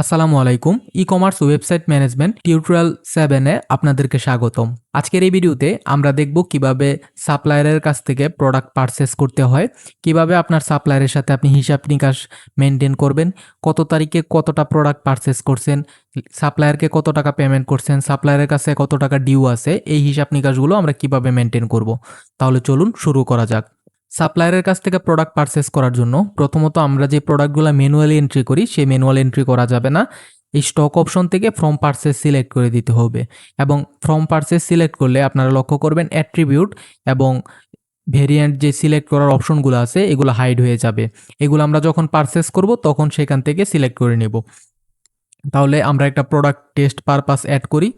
আসসালামু আলাইকুম। E-commerce website management tutorial 7 এ আপনাদেরকে স্বাগতম। আজকের এই ভিডিওতে আমরা দেখব কিভাবে সাপ্লায়ারের কাছ থেকে প্রোডাক্ট পারচেজ করতে হয়, কিভাবে আপনার সাপ্লায়ারের সাথে আপনি হিসাব-নিকাশ মেইনটেইন করবেন, কত তারিখে কতটা প্রোডাক্ট পারচেজ করছেন, সাপ্লায়ারকে কত টাকা পেমেন্ট করছেন, সাপ্লায়ারের কাছে কত টাকা ডিউ আছে, এই হিসাব-নিকাশগুলো আমরা কিভাবে মেইনটেইন করব। তাহলে চলুন শুরু করা যাক। সাপ্লায়ারের কাছ থেকে প্রোডাক্ট পারচেজ করার জন্য প্রথমত আমরা যে প্রোডাক্টগুলো ম্যানুয়ালি এন্ট্রি করি সেই ম্যানুয়াল এন্ট্রি করা যাবে না। এই স্টক অপশন থেকে ফ্রম পারচেজ সিলেক্ট করে দিতে হবে এবং ফ্রম পারচেজ সিলেক্ট করলে আপনারা লক্ষ্য করবেন অ্যাট্রিবিউট এবং ভেরিয়েন্ট যে সিলেক্ট করার অপশনগুলো আছে এগুলো হাইড হয়ে যাবে। এগুলো আমরা যখন পারচেজ করব তখন সেখান থেকে সিলেক্ট করে নেব। তাহলে আমরা একটা প্রোডাক্ট টেস্ট পারপাস অ্যাড করি।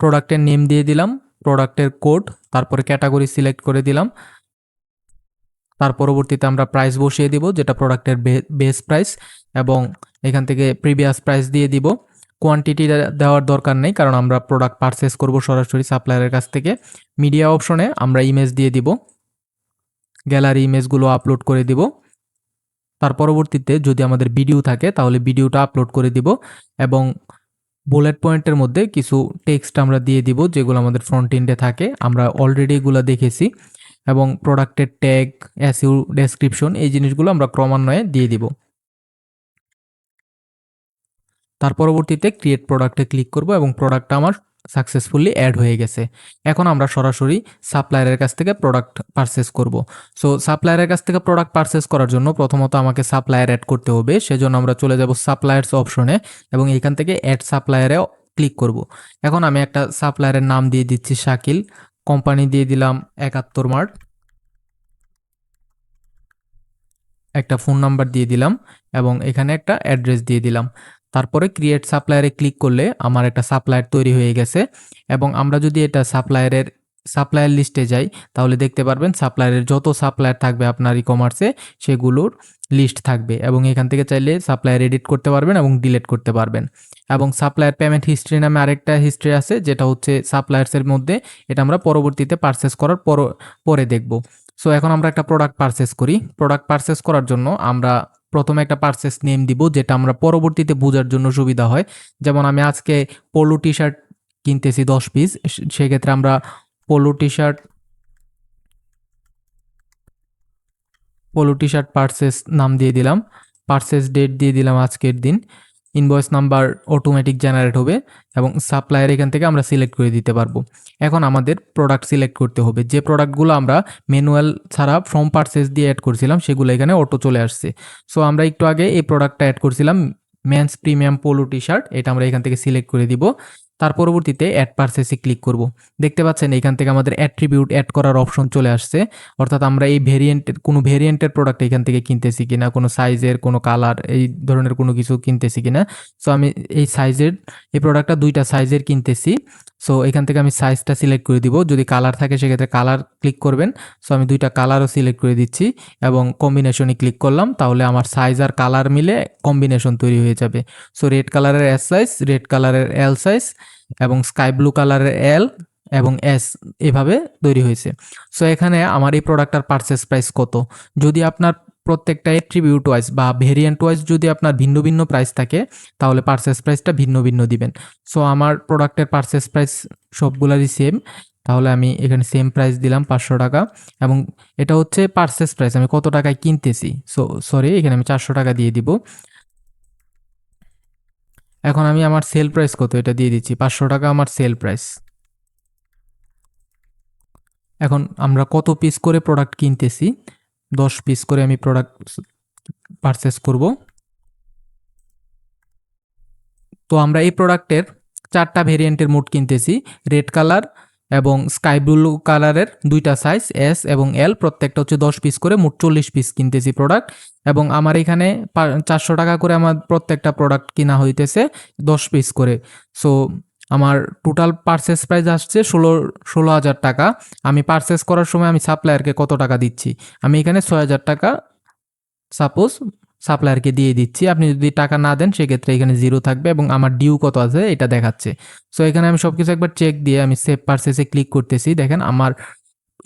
প্রোডাক্টের নেম দিয়ে দিলাম, প্রোডাক্টের কোড, তারপরে ক্যাটাগরি সিলেক্ট করে দিলাম। তার পরবর্তীতে আমরা প্রাইস বসিয়ে দিব যেটা প্রোডাক্টের বেস প্রাইস এবং এখান থেকে প্রিভিয়াস প্রাইস দিয়ে দিব। কোয়ান্টিটি দেওয়ার দরকার নেই কারণ আমরা প্রোডাক্ট পারচেজ করব সরাসরি সাপ্লায়ারের কাছ থেকে। মিডিয়া অপশনে আমরা ইমেজ দিয়ে দিব, গ্যালারি ইমেজগুলো আপলোড করে দিব। তার পরবর্তীতে যদি আমাদের ভিডিও থাকে তাহলে ভিডিওটা আপলোড করে দিব এবং বুলেট পয়েন্টের মধ্যে কিছু টেক্সট আমরা দিয়ে দিব যেগুলো আমাদের ফ্রন্ট এন্ডে থাকে, আমরা অলরেডি এগুলো দেখেছি। এবং প্রোডাক্টের ট্যাগ, এসইও ডেসক্রিপশন এই জিনিসগুলো আমরা ক্রমান্বয়ে দিয়ে দিব। তার পরবর্তীতে ক্রিয়েট প্রোডাক্টে ক্লিক করব এবং প্রোডাক্টটা আমার সাকসেসফুলি অ্যাড হয়ে গেছে। এখন আমরা সরাসরি সাপ্লায়ারের কাছ থেকে প্রোডাক্ট পারচেজ করব। সো সাপ্লায়ারের কাছ থেকে প্রোডাক্ট পারচেজ করার জন্য প্রথমত আমাকে সাপ্লায়ার অ্যাড করতে হবে। সেজন্য আমরা চলে যাব সাপ্লায়ার্স অপশনে এবং এখান থেকে অ্যাড সাপ্লায়ারে ক্লিক করব। এখন আমি একটা সাপ্লায়ারের নাম দিয়ে দিচ্ছি শাকিল, কোম্পানি দিয়ে দিলাম 71 মার্ট, একটা ফোন নাম্বার দিয়ে দিলাম এবং এখানে একটা অ্যাড্রেস দিয়ে দিলাম। তারপরে ক্রিয়েট সাপ্লায়ারে ক্লিক করলে আমার একটা সাপ্লায়ার তৈরি হয়ে গেছে এবং আমরা যদি এটা সাপ্লায়ার লিস্টে যাই তাহলে দেখতে পারবেন সাপ্লায়ারের যত সাপ্লায়ার থাকবে আপনার ই-কমার্সে সেগুলোর লিস্ট থাকবে এবং এখান থেকে চাইলে সাপ্লায়ার এডিট করতে পারবেন এবং ডিলিট করতে পারবেন। এবং সাপ্লায়ার পেমেন্ট হিস্ট্রি নামে আরেকটা হিস্ট্রি আছে যেটা হচ্ছে সাপ্লায়ার্সের মধ্যে, এটা আমরা পরবর্তীতে পারচেস করার পরে দেখব। সো এখন আমরা একটা প্রোডাক্ট পারচেস করি। প্রোডাক্ট পারচেস করার জন্য আমরা প্রথমে একটা পারচেস নেম দিব যেটা আমরা পরবর্তীতে বোঝার জন্য সুবিধা হয়। যেমন আমি আজকে পোলো টি শার্ট কিনতেছি 10 পিস, সেক্ষেত্রে আমরা পোলো টি শার্ট পারচেস নাম দিয়ে দিলাম, পারচেস ডেট দিয়ে দিলাম আজকের দিন, ইনভয়েস নাম্বার অটোমেটিক জেনারেট হবে এবং সাপ্লায়ার এখান থেকে আমরা সিলেক্ট করে দিতে পারবো। এখন আমাদের প্রোডাক্ট সিলেক্ট করতে হবে। যে প্রোডাক্টগুলো আমরা ম্যানুয়াল ছাড়া ফ্রম পারচেস দিয়ে অ্যাড করছিলাম সেগুলো এখানে অটো চলে আসছে। সো আমরা একটু আগে এই প্রোডাক্টটা অ্যাড করছিলাম, men's premium polo T shirt, এটা আমরা এখান থেকে সিলেক্ট করে দিব। তার পরবর্তীতে অ্যাড পারচেসে ক্লিক করব। দেখতে পাচ্ছেন এখান থেকে আমাদের অ্যাট্রিবিউট অ্যাড করার অপশন চলে আসছে, অর্থাৎ আমরা এই কোনো ভেরিয়েন্টের প্রোডাক্ট এখান থেকে কিনতেছি কিনা, কোনো সাইজের, কোনো কালার, এই ধরনের কোনো কিছু কিনতেছি কিনা। সো আমি এই প্রোডাক্টটা 2টা সাইজের কিনতেছি। সো এখান থেকে আমি সাইজটা সিলেক্ট করে দিব। যদি কালার থাকে সেক্ষেত্রে কালার ক্লিক করবেন। সো আমি 2টা কালারও সিলেক্ট করে দিচ্ছি এবং কম্বিনেশনে ক্লিক করলাম, তাহলে আমার সাইজ আর কালার মিলে কম্বিনেশন তৈরি হয়ে যাবে। সো রেড কালারের এস সাইজ, রেড কালারের এল সাইজ এবং স্কাই ব্লু কালারের এল এবং এস এভাবে তৈরি হয়েছে। সো এখানে আমার এই প্রোডাক্টটার পারচেস প্রাইস কত, যদি আপনার প্রত্যেকটা অ্যাট্রিবিউট ওয়াইজ বা ভেরিয়েন্ট ওয়াইজ যদি আপনার ভিন্ন ভিন্ন প্রাইস থাকে তাহলে পারচেস প্রাইসটা ভিন্ন ভিন্ন দিবেন। সো আমার প্রোডাক্টের পারচেস প্রাইস সবগুলারই সেম, তাহলে আমি এখানে সেম প্রাইস দিলাম 500 টাকা এবং এটা হচ্ছে পারচেস প্রাইস, আমি কত টাকায় কিনতেছি। সরি, এখানে আমি 400 টাকা দিয়ে দিব। এখন আমি আমার সেল প্রাইস কত এটা দিয়ে দিচ্ছি, 500 টাকা আমার সেল প্রাইস। এখন আমরা কত পিস করে প্রোডাক্ট কিনতেছি, 10 পিস করে আমি প্রোডাক্ট পারচেস করব। তো আমরা এই প্রোডাক্টের 4টা ভেরিয়েন্টের মোট কিনতেছি, রেড কালার এবং স্কাই ব্লু কালারের 2টা সাইজ এস এবং এল, প্রত্যেকটা হচ্ছে 10 পিস করে, মোট 40 পিস কিনতেছি প্রোডাক্ট। এবং আমার এখানে 400 টাকা করে আমার প্রত্যেকটা প্রোডাক্ট কিনা হইতেছে 10 পিস করে। সো আমার টোটাল পারচেস প্রাইস আসছে 16,000 টাকা। আমি পারচেস করার সময় আমি সাপ্লায়ারকে কত টাকা দিচ্ছি, আমি এখানে 6,000 টাকা সাপোজ সাপ্লায়ারকে দিয়ে দিচ্ছি। আপনি যদি টাকা না দেন সেক্ষেত্রে এখানে 0 থাকবে এবং আমার ডিউ কত আছে এটা দেখাচ্ছে। সো এখানে আমি সবকিছু একবার চেক দিয়ে আমি সেভ পারচেসে ক্লিক করতেছি। দেখেন আমার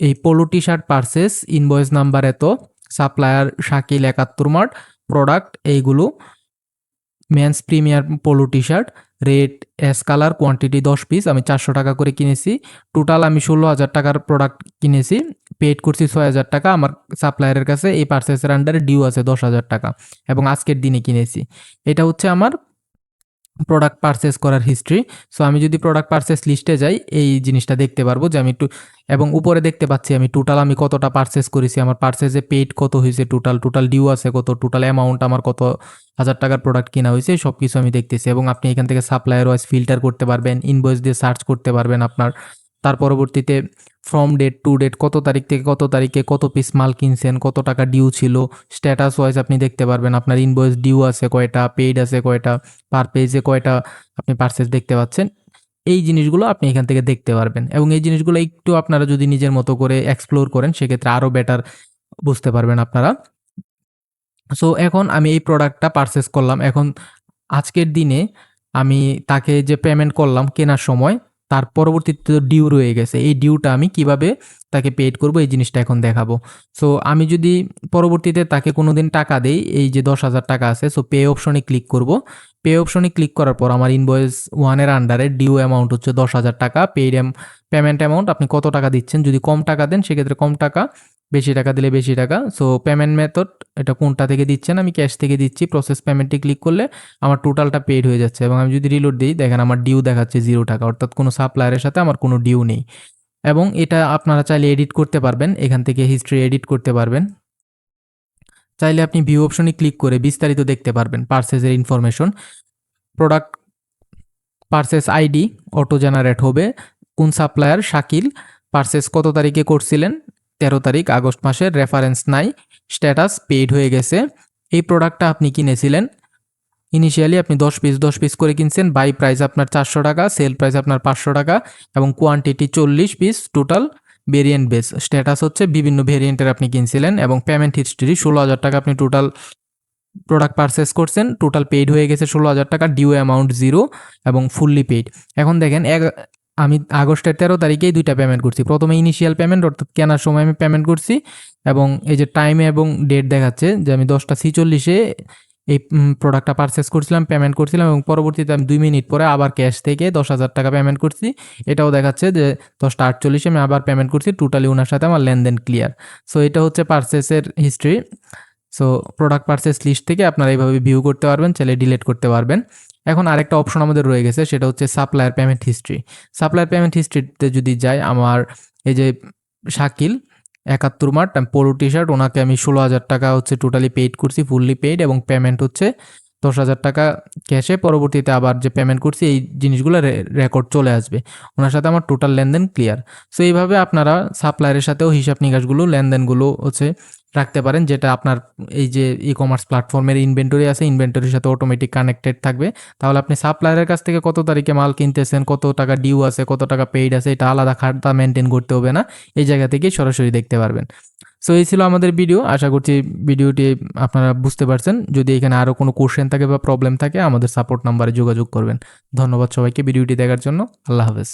এই polo T-shirt purchase, invoice number এত, সাপ্লায়ার শাকিল ৭১ মার্ট, প্রোডাক্ট এইগুলো, men's premier polo T-shirt, red S colour, quantity 10 piece, আমি 400 টাকা করে কিনেছি। টোটাল আমি 16,000 টাকার প্রোডাক্ট কিনেছি, পেইড করছি 6,000 টাকা। আমার সাপ্লায়ারের কাছে এই পারচেসের আন্ডারে ডিউ আছে 10,000 টাকা এবং আজকের দিনে কিনেছি। এটা হচ্ছে আমার প্রোডাক্ট পারচেস করার হিস্ট্রি। সো আমি যদি প্রোডাক্ট পারচেস লিস্টে যাই এই জিনিসটা দেখতে পারবো যে আমি এবং উপরে দেখতে পাচ্ছি আমি টোটাল আমি কতটা পারচেস করেছি, আমার পারচেসে পেইড কত হয়েছে, টোটাল ডিউ আছে কত, টোটাল অ্যামাউন্ট আমার কত হাজার টাকার প্রোডাক্ট কিনা হয়েছে, সব কিছু আমি দেখতেছি। এবং আপনি এখান থেকে সাপ্লায়ার ওয়াইজ ফিল্টার করতে পারবেন, ইনভয়েস দিয়ে সার্চ করতে পারবেন আপনার। তার পরবর্তীতে ফ্রম ডেট টু ডেট, কত তারিখ থেকে কত তারিখে কত পিস মাল কিনছেন, কত টাকা ডিউ ছিল, স্ট্যাটাস ওয়াইজ আপনি দেখতে পারবেন আপনার ইনভয়েস ডিউ আছে কয়টা, পেইড আছে কয়টা, পার পেজে কয়টা আপনি পারচেস দেখতে পাচ্ছেন। এই জিনিসগুলো আপনি এখান থেকে দেখতে পারবেন এবং এই জিনিসগুলো একটু আপনারা যদি নিজের মতো করে এক্সপ্লোর করেন সেক্ষেত্রে আরও বেটার বুঝতে পারবেন আপনারা। সো এখন আমি এই প্রোডাক্টটা পারচেস করলাম। এখন আজকের দিনে আমি তাকে যে পেমেন্ট করলাম কেনার সময়, তার পরবর্তীতে ডিউ রয়ে গেছে। এই ডিউটা আমি কিভাবে তাকে পেইড করব এই জিনিসটা এখন দেখাবো। সো আমি যদি পরবর্তীতে তাকে কোনোদিন টাকা দেই, এই যে 10,000 টাকা আছে, সো পে অপশনে ক্লিক করব। পে অপশনে ক্লিক করার পর আমার ইনভয়েস 1 এর আন্ডারে ডিউ অ্যামাউন্ট হচ্ছে 10,000 টাকা। পেমেন্ট অ্যামাউন্ট আপনি কত টাকা দিচ্ছেন, যদি কম টাকা দেন সেক্ষেত্রে কম টাকা, বেশি টাকা দিলে বেশি টাকা। সো পেমেন্ট মেথড এটা কোনটা থেকে দিচ্ছেন, আমি ক্যাশ থেকে দিচ্ছি। প্রসেস পেমেন্টে ক্লিক করলে আমার টোটালটা পেইড হয়ে যাচ্ছে এবং আমি যদি রিলোড দিই দেখেন আমার ডিউ দেখাচ্ছে 0 টাকা, অর্থাৎ কোনো সাপ্লায়ারের সাথে আমার কোনো ডিউ নেই। এবং এটা আপনারা চাইলে এডিট করতে পারবেন, এখান থেকে হিস্ট্রি এডিট করতে পারবেন। চাইলে আপনি ভিউ অপশনে ক্লিক করে বিস্তারিত দেখতে পারবেন পারচেজের information. Product purchase ID auto generate হবে, কোন সাপ্লায়ার শাকিল, পারচেস কত তারিখে করছিলেন, 13 তারিখ আগস্ট মাসের, রেফারেন্স নাই, স্ট্যাটাস পেইড হয়ে গেছে। এই প্রোডাক্টটা আপনি কিনেছিলেন, ইনিশিয়ালি আপনি 10 পিস করে কিনছেন, বাই প্রাইস আপনার 400 টাকা, সেল প্রাইস আপনার 500 টাকা এবং quantity 40 piece, total variant base. Status হচ্ছে বিভিন্ন ভেরিয়েন্টের আপনি কিনছিলেন এবং পেমেন্ট হিস্ট্রি 16,000 টাকা আপনি টোটাল প্রোডাক্ট পারচেস করছেন, টোটাল পেইড হয়ে গেছে 16,000 টাকা, ডিউ অ্যামাউন্ট 0 এবং ফুললি পেইড। এখন দেখেন আমি আগস্টের 13 তারিখেই 2টা পেমেন্ট করছি। প্রথমে ইনিশিয়াল পেমেন্ট অর্থাৎ কেনার সময় আমি পেমেন্ট করছি এবং এই যে টাইমে এবং ডেট দেখাচ্ছে যে আমি 10:46-এ এই প্রোডাক্টটা পারচেস করছিলাম, পেমেন্ট করছিলাম এবং পরবর্তীতে আমি 2 মিনিট পরে আবার ক্যাশ থেকে 10,000 টাকা পেমেন্ট করছি। এটাও দেখাচ্ছে যে 10:48-এ আমি আবার পেমেন্ট করছি, টোটালি ওনার সাথে আমার লেনদেন ক্লিয়ার। সো এটা হচ্ছে পারচেসের history. So product purchase list থেকে আপনারা এইভাবে ভিউ করতে পারবেন, চাইলে ডিলিট করতে পারবেন। এখন আরেকটা অপশন আমাদের রয়ে গেছে, সেটা হচ্ছে supplier payment history. Supplier payment হিস্ট্রিতে যদি যাই, আমার এই যে শাকিল ৭১ মার্ট পোলো টি-শার্ট, ওনাকে আমি 16,000 টাকা হচ্ছে টোটালি পেইড করছি, ফুললি পেইড এবং পেমেন্ট হচ্ছে 10,000 টাকা ক্যাশে। পরবর্তীতে আবার যে পেমেন্ট করছি এই জিনিসগুলো রেকর্ড চলে আসবে, ওনার সাথে আমার টোটাল লেনদেন ক্লিয়ার। সো এইভাবে আপনারা সাপ্লায়ারের সাথেও হিসাব নিকাশগুলো, লেনদেনগুলো হচ্ছে রাখতে পারেন, যেটা আপনার এই যে ই কমার্স প্ল্যাটফর্মের ইনভেন্টরি আছে, ইনভেন্টরির সাথে অটোমেটিক কানেক্টেড থাকবে। তাহলে আপনি সাপ্লায়ারের কাছ থেকে কত তারিখে মাল কিনতেছেন, কত টাকা ডিউ আছে, কত টাকা পেইড আছে, এটা আলাদা খাতা মেনটেন করতে হবে না, এই জায়গা থেকেই সরাসরি দেখতে পারবেন। সো এই ছিল আমাদের ভিডিও। আশা করছি ভিডিওটি আপনারা বুঝতে পারছেন। যদি এখানে আরও কোনো কোশ্চেন থাকে বা প্রবলেম থাকে আমাদের সাপোর্ট নাম্বারে যোগাযোগ করবেন। ধন্যবাদ সবাইকে ভিডিওটি দেখার জন্য। আল্লাহ হাফেজ।